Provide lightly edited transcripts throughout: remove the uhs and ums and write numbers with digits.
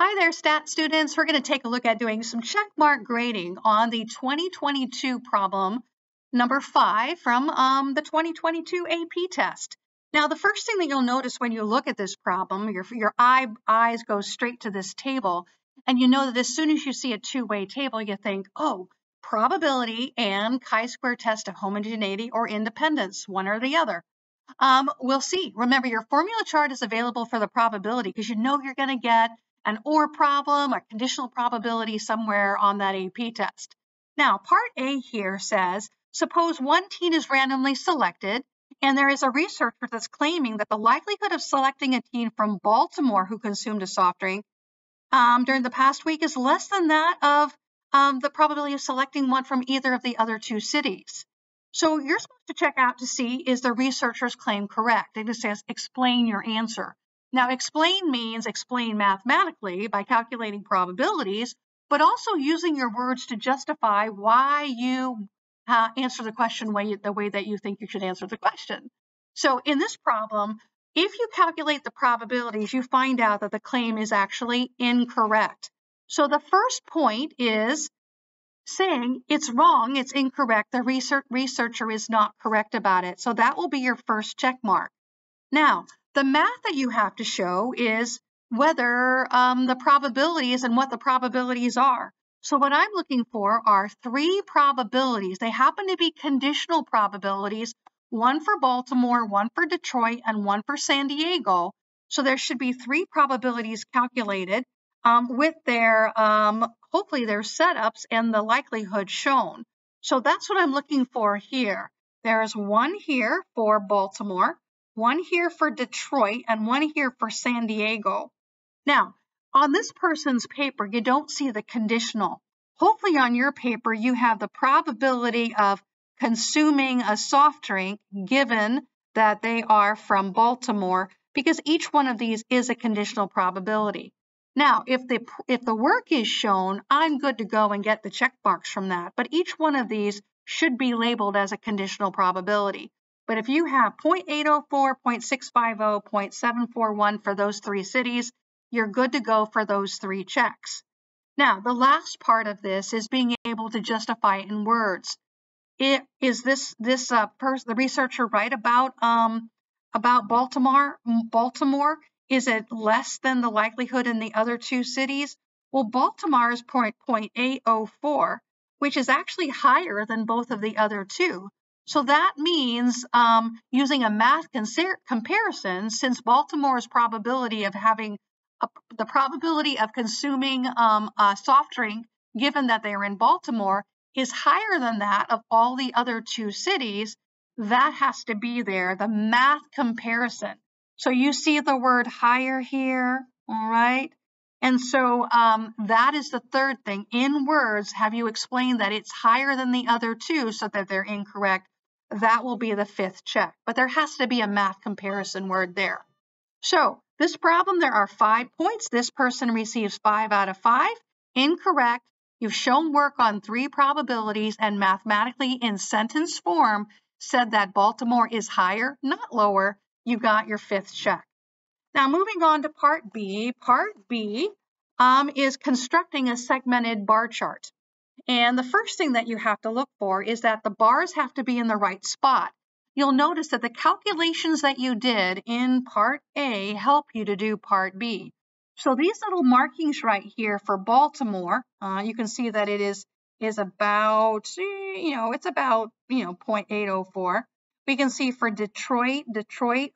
Hi there, stat students. We're going to take a look at doing some checkmark grading on the 2022 problem number 5 from the 2022 AP test. Now, the first thing that you'll notice when you look at this problem, your eyes go straight to this table, and you know that as soon as you see a two-way table, you think, oh, probability and chi-square test of homogeneity or independence, one or the other. We'll see. Remember, your formula chart is available for the probability because you know you're going to get an OR problem or conditional probability somewhere on that AP test. Now, part A here says, suppose one teen is randomly selected, and there is a researcher that's claiming that the likelihood of selecting a teen from Baltimore who consumed a soft drink during the past week is less than that of the probability of selecting one from either of the other two cities. So you're supposed to check out to see, is the researcher's claim correct? It just says, explain your answer. Now, explain means explain mathematically by calculating probabilities, but also using your words to justify why you answer the question the way that you think you should answer the question. So in this problem, if you calculate the probabilities, you find out that the claim is actually incorrect. So the first point is saying it's wrong, it's incorrect, the researcher is not correct about it. So that will be your first check mark. Now, the math that you have to show is whether the probabilities and what the probabilities are. So what I'm looking for are 3 probabilities. They happen to be conditional probabilities, one for Baltimore, one for Detroit, and one for San Diego. So there should be 3 probabilities calculated with their, hopefully their setups and the likelihood shown. So that's what I'm looking for here. There's one here for Baltimore, one here for Detroit, and one here for San Diego. Now, on this person's paper, you don't see the conditional. Hopefully on your paper, you have the probability of consuming a soft drink given that they are from Baltimore, because each one of these is a conditional probability. Now, if the work is shown, I'm good to go and get the check marks from that, but each one of these should be labeled as a conditional probability. But if you have 0.804, 0.650, 0.741 for those 3 cities, you're good to go for those 3 checks. Now, the last part of this is being able to justify it in words. Is the researcher right about Baltimore? Is it less than the likelihood in the other 2 cities? Well, Baltimore is 0.804, which is actually higher than both of the other 2. So that means using a math comparison, since Baltimore's probability of having the probability of consuming a soft drink, given that they are in Baltimore, is higher than that of all the other 2 cities, that has to be there, the math comparison. So you see the word higher here, all right? And so that is the third thing. In words, have you explained that it's higher than the other 2 so that they're incorrect? That will be the 5th check. But there has to be a math comparison word there. So this problem, there are 5 points. This person receives 5 out of 5. Incorrect. You've shown work on 3 probabilities and mathematically in sentence form said that Baltimore is higher, not lower. You got your 5th check. Now moving on to part B. Part B is constructing a segmented bar chart. And the first thing that you have to look for is that the bars have to be in the right spot. You'll notice that the calculations that you did in part A help you to do part B. So these little markings right here for Baltimore, you can see that it is about, it's about, 0.804. We can see for Detroit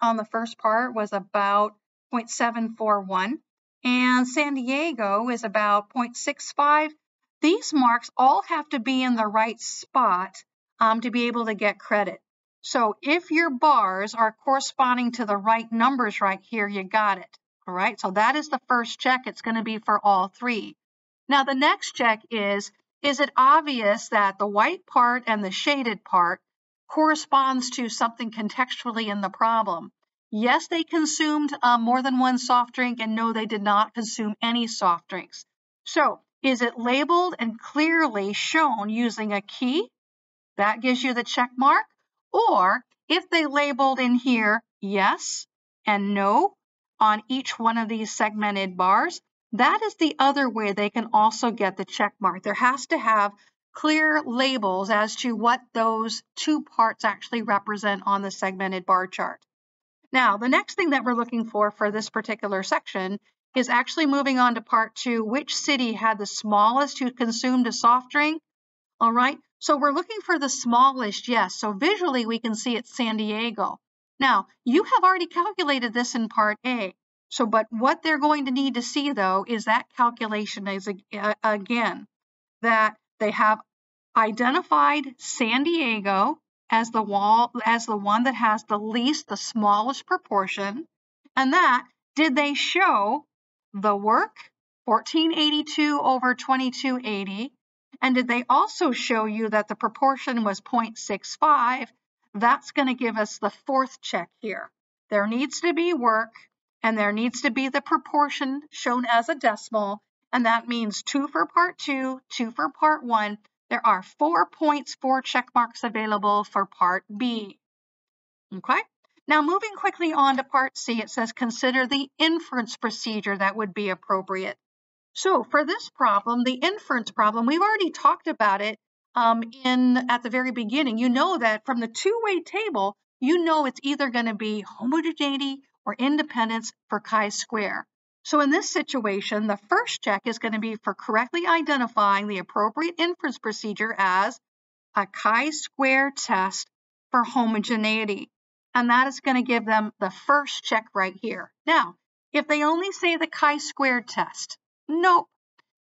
on the first part was about 0.741, and San Diego is about 0.65. These marks all have to be in the right spot to be able to get credit. So if your bars are corresponding to the right numbers right here, you got it. All right, so that is the first check. It's going to be for all 3. Now the next check is it obvious that the white part and the shaded part corresponds to something contextually in the problem? Yes, they consumed more than one soft drink, and no, they did not consume any soft drinks. So is it labeled and clearly shown using a key? That gives you the check mark. Or if they labeled in here yes and no on each one of these segmented bars, that is the other way they can also get the check mark. There has to have clear labels as to what those two parts actually represent on the segmented bar chart. Now, the next thing that we're looking for this particular section is actually moving on to part 2, which city had the smallest who consumed a soft drink? All right, so we're looking for the smallest, yes. So visually we can see it's San Diego. Now, you have already calculated this in part A. So, but what they're going to need to see though is that calculation is again, that they have identified San Diego as the one that has the smallest proportion, and that did they show the work 1482 over 2280, and did they also show you that the proportion was 0.65? That's going to give us the fourth check here. There needs to be work, and there needs to be the proportion shown as a decimal, and that means 2 for part 2, 2 for part 1. There are 4 points, 4 check marks available for part B. Okay? Now, moving quickly on to part C, it says consider the inference procedure that would be appropriate. So for this problem, the inference problem, we've already talked about it at the very beginning. You know that from the two-way table, you know it's either going to be homogeneity or independence for chi-square. So in this situation, the first check is going to be for correctly identifying the appropriate inference procedure as a chi-square test for homogeneity. And that is going to give them the first check right here. Now, if they only say the chi-square test, no.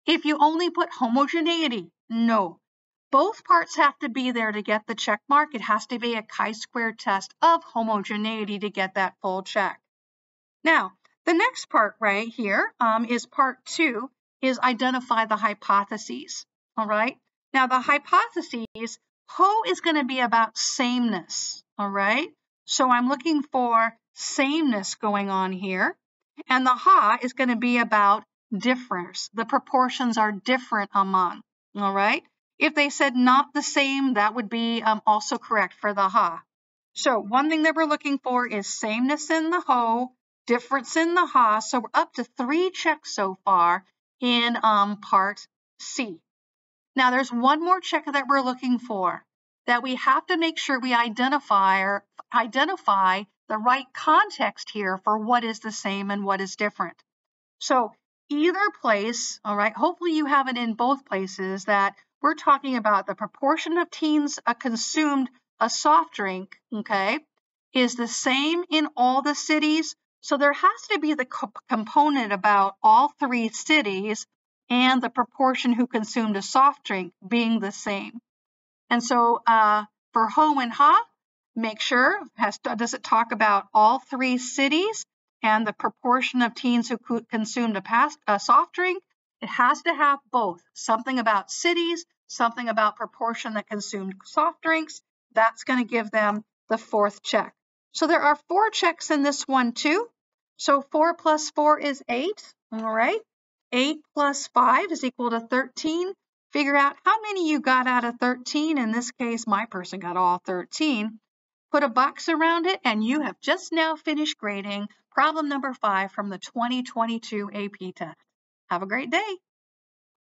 If you only put homogeneity, no. Both parts have to be there to get the check mark. It has to be a chi-square test of homogeneity to get that full check. Now, the next part right here is part 2, is identify the hypotheses. All right. Now, the hypotheses, ho is going to be about sameness. All right. So I'm looking for sameness going on here. And the ha is going to be about difference. The proportions are different among. All right. If they said not the same, that would be also correct for the ha. So one thing that we're looking for is sameness in the ho, difference in the ha. So we're up to 3 checks so far in part C. Now there's one more check that we're looking for, that we have to make sure we identify the right context here for what is the same and what is different. So either place, all right, hopefully you have it in both places, that we're talking about the proportion of teens consumed a soft drink, okay, is the same in all the cities. So there has to be the component about all 3 cities and the proportion who consumed a soft drink being the same. And so for ho and ha, make sure, does it talk about all 3 cities and the proportion of teens who consumed a soft drink? It has to have both, something about cities, something about proportion that consumed soft drinks. That's going to give them the 4th check. So there are 4 checks in this one too. So 4 plus 4 is 8, all right? 8 plus 5 is equal to 13. Figure out how many you got out of 13. In this case, my person got all 13. Put a box around it, and you have just now finished grading problem number 5 from the 2022 AP test. Have a great day.